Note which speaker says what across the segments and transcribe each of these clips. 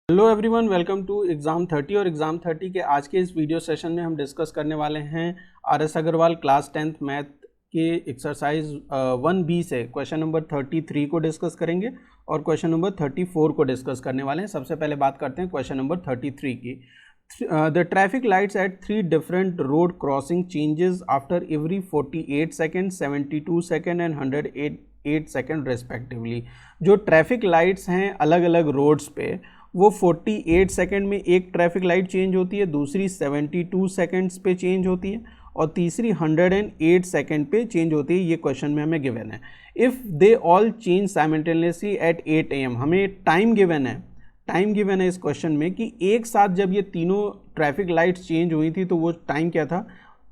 Speaker 1: Hello everyone, welcome to exam 30। और exam 30 के आज के इस वीडियो सेशन में हम डिस्कस करने वाले हैं R S. Agarwal class 10th math के एक्सरसाइज 1B से क्वेश्चन नंबर 33 को डिस्कस करेंगे और क्वेश्चन नंबर 34 को डिस्कस करने वाले हैं। सबसे पहले बात करते हैं क्वेश्चन नंबर 33 की। The traffic lights at 3 different road crossing changes after every 48 second, 72 second and 108 second respectively. जो ट्रैफिक लाइट्स हैं अलग अलग रोड्स पे, वो 48 सेकंड में एक ट्रैफिक लाइट चेंज होती है, दूसरी 72 सेकंड्स पे चेंज होती है और तीसरी 108 सेकंड पे चेंज होती है। ये क्वेश्चन में हमें गिवन है। If they all change simultaneously eight 8 AM, हमें टाइम गिवन है। टाइम गिवन है इस क्वेश्चन में कि एक साथ जब ये तीनों ट्रैफिक लाइट्स चेंज हुई थी तो वो टाइम क्या था,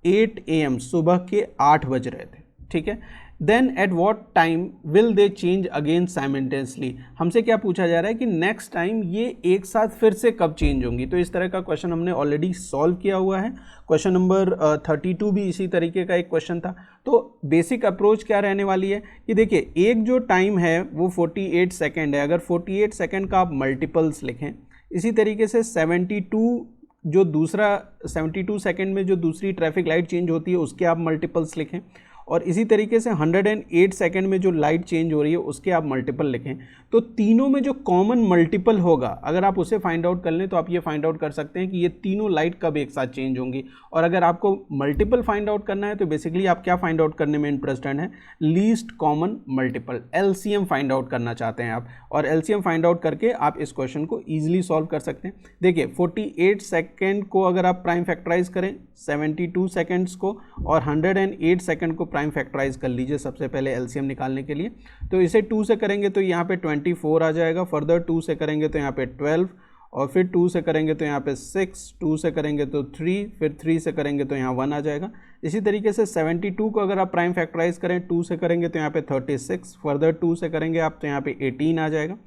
Speaker 1: 8 AM, सुबह के 8 बज रहे थे। ठीक है, then at what time will they change again simultaneously. हमसे क्या पूछा जा रहा है कि नेक्स्ट टाइम ये एक साथ फिर से कब चेंज होंगी। तो इस तरह का क्वेश्चन हमने ऑलरेडी सॉल्व किया हुआ है। क्वेश्चन नंबर 32 भी इसी तरीके का एक क्वेश्चन था। तो बेसिक अप्रोच क्या रहने वाली है कि देखिए, एक जो टाइम है वो 48 सेकेंड है। अगर 48 सेकेंड का आप मल्टीपल्स लिखें, इसी तरीके से 72 सेकेंड में जो दूसरी ट्रैफिक लाइट चेंज होती है उसके आप मल्टीपल्स लिखें, और इसी तरीके से 108 सेकंड में जो लाइट चेंज हो रही है उसके आप मल्टीपल लिखें। तो तीनों में जो कॉमन मल्टीपल होगा, अगर आप उसे फाइंड आउट कर लें तो आप ये फाइंड आउट कर सकते हैं कि ये तीनों लाइट कब एक साथ चेंज होंगी। और अगर आपको मल्टीपल फाइंड आउट करना है तो बेसिकली आप क्या फाइंड आउट करने में इंटरेस्टेड हैं, least common multiple, LCM find out करना चाहते हैं आप। और LCM फाइंड आउट करके आप इस क्वेश्चन को ईजिली सॉल्व कर सकते हैं। देखिए, 48 सेकेंड को अगर आप प्राइम फैक्टराइज करें, 72 सेकेंड्स को और 108 सेकेंड को प्राइम फैक्टराइज कर लीजिए सबसे पहले LCM निकालने के लिए। तो इसे 2 से करेंगे तो यहाँ पे 24 आ जाएगा, फर्दर 2 से करेंगे तो यहाँ पे 12, और फिर 2 से करेंगे तो यहाँ पे 6, 2 से करेंगे तो 3, फिर 3 से करेंगे तो यहाँ 1 आ जाएगा। इसी तरीके से 72 को अगर आप प्राइम फैक्टराइज करें, 2 से करेंगे तो यहाँ पे 36, फर्दर 2 से करेंगे आप तो यहाँ पे 18 आ जाएगा।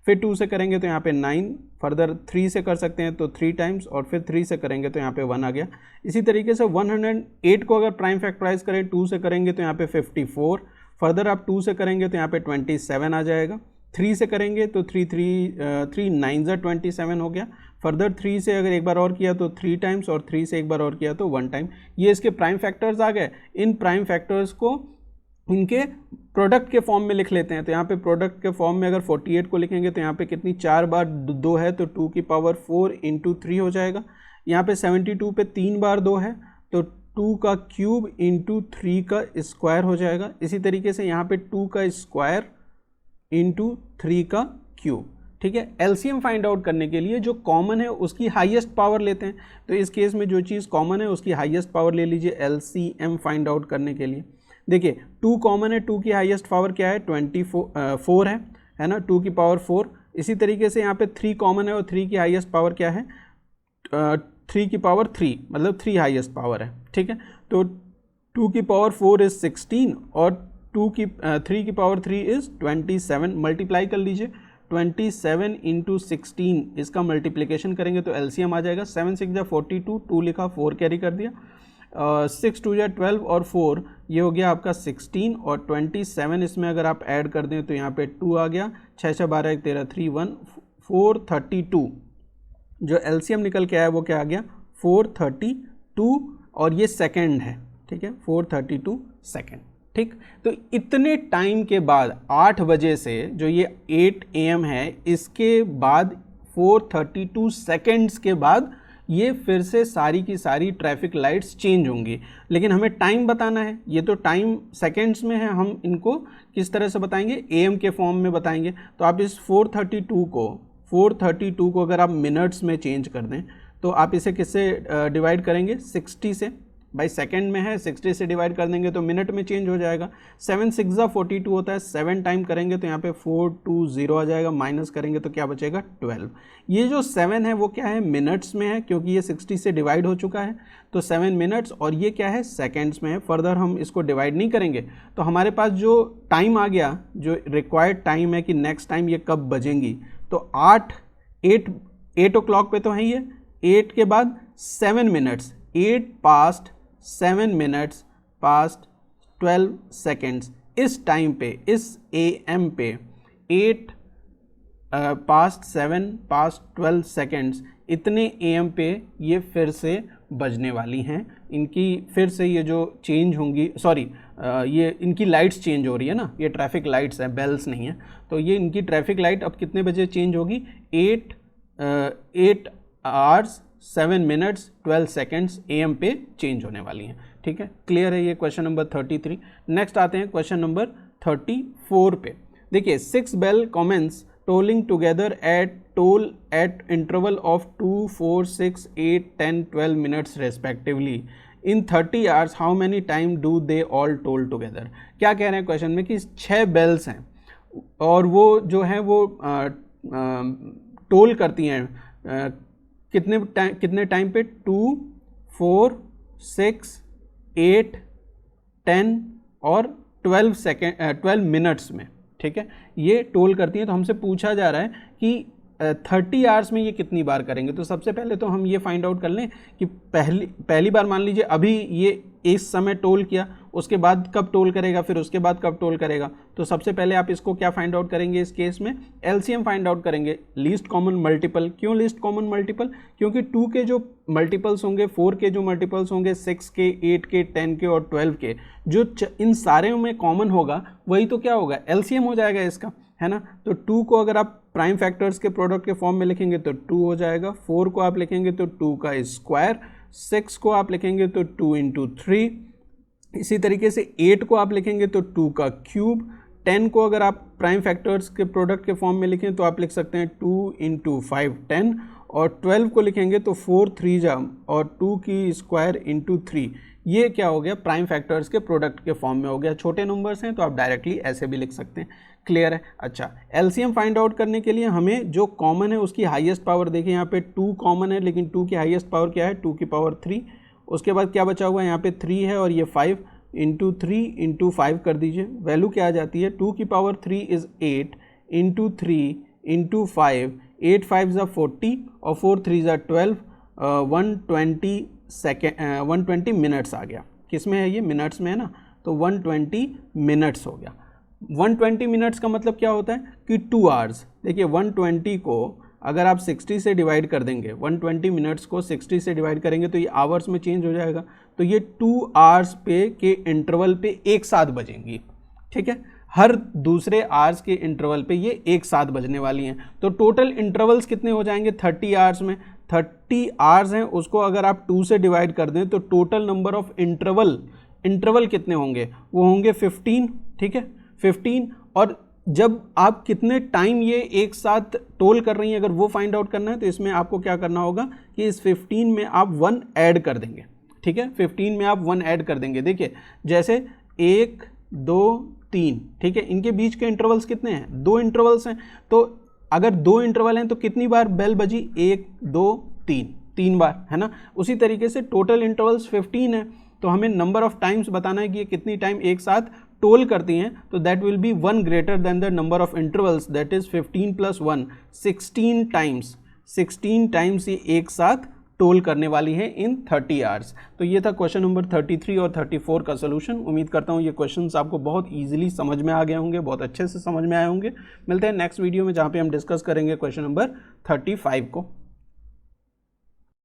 Speaker 1: फिर 2 से करेंगे तो यहाँ पे 9, फर्दर 3 से कर सकते हैं तो 3 टाइम्स, और फिर 3 से करेंगे तो यहाँ पे 1 आ गया। इसी तरीके से 108 को अगर प्राइम फैक्टराइज करें, 2 से करेंगे तो यहाँ पे 54, फर्दर आप 2 से करेंगे तो यहाँ पे 27 आ जाएगा। 3 से करेंगे तो 3 9 27 हो गया। फर्दर 3 से अगर एक बार और किया तो 3 टाइम्स, और 3 से एक बार और किया तो 1 टाइम। ये इसके प्राइम फैक्टर्स आ गए। इन प्राइम फैक्टर्स को इनके प्रोडक्ट के फॉर्म में लिख लेते हैं। तो यहाँ पे प्रोडक्ट के फॉर्म में अगर 48 को लिखेंगे तो यहाँ पे कितनी, 4 बार 2 है तो 2 की पावर 4 इंटू 3 हो जाएगा। यहाँ पे 72 पे 3 बार 2 है तो 2 का क्यूब इंटू 3 का स्क्वायर हो जाएगा। इसी तरीके से यहाँ पे 2 का स्क्वायर इंटू 3 का क्यूब। ठीक है, LCM फाइंड आउट करने के लिए जो कॉमन है उसकी हाईएस्ट पावर लेते हैं। तो इस केस में जो चीज़ कॉमन है उसकी हाईएस्ट पावर ले लीजिए LCM फाइंड आउट करने के लिए। देखिए, 2 कॉमन है, 2 की हाईएस्ट पावर क्या है, 4 है ना, 2 की पावर 4। इसी तरीके से यहाँ पे 3 कॉमन है और 3 की हाईएस्ट पावर क्या है, 3 की पावर 3, मतलब 3 हाईएस्ट पावर है। ठीक है, तो 2 की पावर 4 इज़ 16 और 3 की पावर 3 इज़ 27। मल्टीप्लाई कर लीजिए, 27 इंटू 16 इसका मल्टीप्लिकेशन करेंगे तो LCM आ जाएगा। 7 6 जा 42, 2 लिखा, 4 कैरी कर दिया, 6 2 जा 12 और 4 ये हो गया आपका 16, और 27 इसमें अगर आप ऐड कर दें तो यहाँ पे 2 आ गया, 6 6 12 1 13 3 1 432। जो LCM निकल के आया वो क्या आ गया, 432, और ये सेकंड है। ठीक है, 432 सेकंड। ठीक, तो इतने टाइम के बाद 8 बजे से जो ये 8 AM है, इसके बाद 432 सेकेंड्स के बाद ये फिर से सारी की सारी ट्रैफिक लाइट्स चेंज होंगी। लेकिन हमें टाइम बताना है, ये तो टाइम सेकेंड्स में है, हम इनको किस तरह से बताएंगे, AM के फॉर्म में बताएंगे। तो आप इस 432 को अगर आप मिनट्स में चेंज कर दें तो आप इसे किससे डिवाइड करेंगे, 60 से। भाई सेकंड में है, 60 से डिवाइड कर देंगे तो मिनट में चेंज हो जाएगा। 7 6 जा 42 होता है, 7 टाइम करेंगे तो यहाँ पे 420 आ जाएगा, माइनस करेंगे तो क्या बचेगा, 12। ये जो 7 है वो क्या है, मिनट्स में है, क्योंकि ये 60 से डिवाइड हो चुका है तो 7 मिनट्स, और ये क्या है, सेकेंड्स में है। फर्दर हम इसको डिवाइड नहीं करेंगे तो हमारे पास जो टाइम आ गया, जो रिक्वायर्ड टाइम है कि नेक्स्ट टाइम ये कब बजेंगी, तो 8 o'clock पे तो है ही है, 8 के बाद 7 minutes, 8 past 7 minutes past 12 seconds. इस टाइम पे, इस AM पे 8 पास्ट 7 पास्ट 12 सेकेंड्स इतने AM पे ये फिर से बजने वाली हैं। इनकी फिर से ये जो चेंज होंगी, सॉरी ये इनकी लाइट्स चेंज हो रही है ना, ये ट्रैफिक लाइट्स हैं, बेल्स नहीं है। तो ये इनकी ट्रैफिक लाइट अब कितने बजे चेंज होगी? 8 hours 7 minutes 12 seconds AM पे चेंज होने वाली हैं। ठीक है, क्लियर है ये क्वेश्चन नंबर 33। नेक्स्ट आते हैं क्वेश्चन नंबर 34 पे। देखिए 6 bell commence tolling together at toll at interval of 2, 4, 6, 8, 10, 12 minutes respectively in 30 hours how many time do they all toll together. क्या कह रहे हैं क्वेश्चन में कि 6 बेल्स हैं और वो जो है वो टोल करती हैं कितने टाइम पे? 2, 4, 6, 8, 10 और 12 मिनट्स में। ठीक है, ये टोल करती हैं। तो हमसे पूछा जा रहा है कि 30 आवर्स में ये कितनी बार करेंगे। तो सबसे पहले तो हम ये फाइंड आउट कर लें कि पहली बार मान लीजिए अभी ये इस समय टोल किया, उसके बाद कब टोल करेगा, फिर उसके बाद कब टोल करेगा। तो सबसे पहले आप इसको क्या फाइंड आउट करेंगे? इस केस में LCM फाइंड आउट करेंगे, लीस्ट कॉमन मल्टीपल। क्यों लीस्ट कॉमन मल्टीपल? क्योंकि 2 के जो मल्टीपल्स होंगे, 4 के जो मल्टीपल्स होंगे, 6 के, 8 के, 10 के और 12 के, जो इन सारे में कॉमन होगा वही तो क्या होगा? LCM हो जाएगा इसका, है ना। तो 2 को अगर आप प्राइम फैक्टर्स के प्रोडक्ट के फॉर्म में लिखेंगे तो 2 हो जाएगा, 4 को आप लिखेंगे तो 2 का स्क्वायर, 6 को आप लिखेंगे तो 2 × 3, इसी तरीके से 8 को आप लिखेंगे तो 2 का क्यूब, 10 को अगर आप प्राइम फैक्टर्स के प्रोडक्ट के फॉर्म में लिखें तो आप लिख सकते हैं 2 × 5 10, और 12 को लिखेंगे तो 4 3 जा और 2 की स्क्वायर × 3। ये क्या हो गया? प्राइम फैक्टर्स के प्रोडक्ट के फॉर्म में हो गया। छोटे नंबर्स हैं तो आप डायरेक्टली ऐसे भी लिख सकते हैं। क्लियर है? अच्छा, LCM फाइंड आउट करने के लिए हमें जो कॉमन है उसकी हाईएस्ट पावर, देखिए यहाँ पे 2 कॉमन है, लेकिन 2 की हाईएस्ट पावर क्या है? 2 की पावर 3। उसके बाद क्या बचा हुआ है? यहाँ पे 3 है और ये 5 × 3 × 5 कर दीजिए। वैल्यू क्या आ जाती है? 2 की पावर 3 इज़ 8 × 3 × 5, 8 5 = 40 और 4 3 = 12, 120 मिनट्स आ गया। किस में है ये? मिनट्स में है ना, तो 120 मिनट्स हो गया। 120 मिनट्स का मतलब क्या होता है कि 2 आवर्स। देखिए 120 को अगर आप 60 से डिवाइड कर देंगे, 120 मिनट्स को 60 से डिवाइड करेंगे तो ये आवर्स में चेंज हो जाएगा। तो ये 2 आवर्स पे के इंटरवल पे एक साथ बजेंगी। ठीक है, हर दूसरे आवर्स के इंटरवल पे ये एक साथ बजने वाली हैं। तो टोटल इंटरवल्स कितने हो जाएंगे 30 आवर्स में? 30 आवर्स हैं, उसको अगर आप 2 से डिवाइड कर दें तो टोटल नंबर ऑफ इंटरवल कितने होंगे? वो होंगे 15। ठीक है, 15। और जब आप कितने टाइम ये एक साथ टोल कर रही हैं अगर वो फाइंड आउट करना है तो इसमें आपको क्या करना होगा कि इस 15 में आप 1 ऐड कर देंगे। ठीक है, 15 में आप 1 ऐड कर देंगे। देखिए जैसे 1 2 3, ठीक है, इनके बीच के इंटरवल्स कितने हैं? 2 इंटरवल्स हैं। तो अगर 2 इंटरवल हैं तो कितनी बार बेल बजी? 1 2 3 बार, है ना। उसी तरीके से टोटल इंटरवल्स 15 है, तो हमें नंबर ऑफ टाइम्स बताना है कि ये कितनी टाइम एक साथ टोल करती हैं। तो that will be 1 greater than the number of intervals, that is 15 + 1 16 times. 16 times ये एक साथ टोल करने वाली है इन 30 आवर्स। तो ये था क्वेश्चन नंबर 33 और 34 का सोल्यूशन। उम्मीद करता हूँ ये क्वेश्चंस आपको बहुत इजीली समझ में आ गए होंगे, बहुत अच्छे से समझ में आए होंगे। मिलते हैं नेक्स्ट वीडियो में जहाँ पे हम डिस्कस करेंगे क्वेश्चन नंबर 35 को।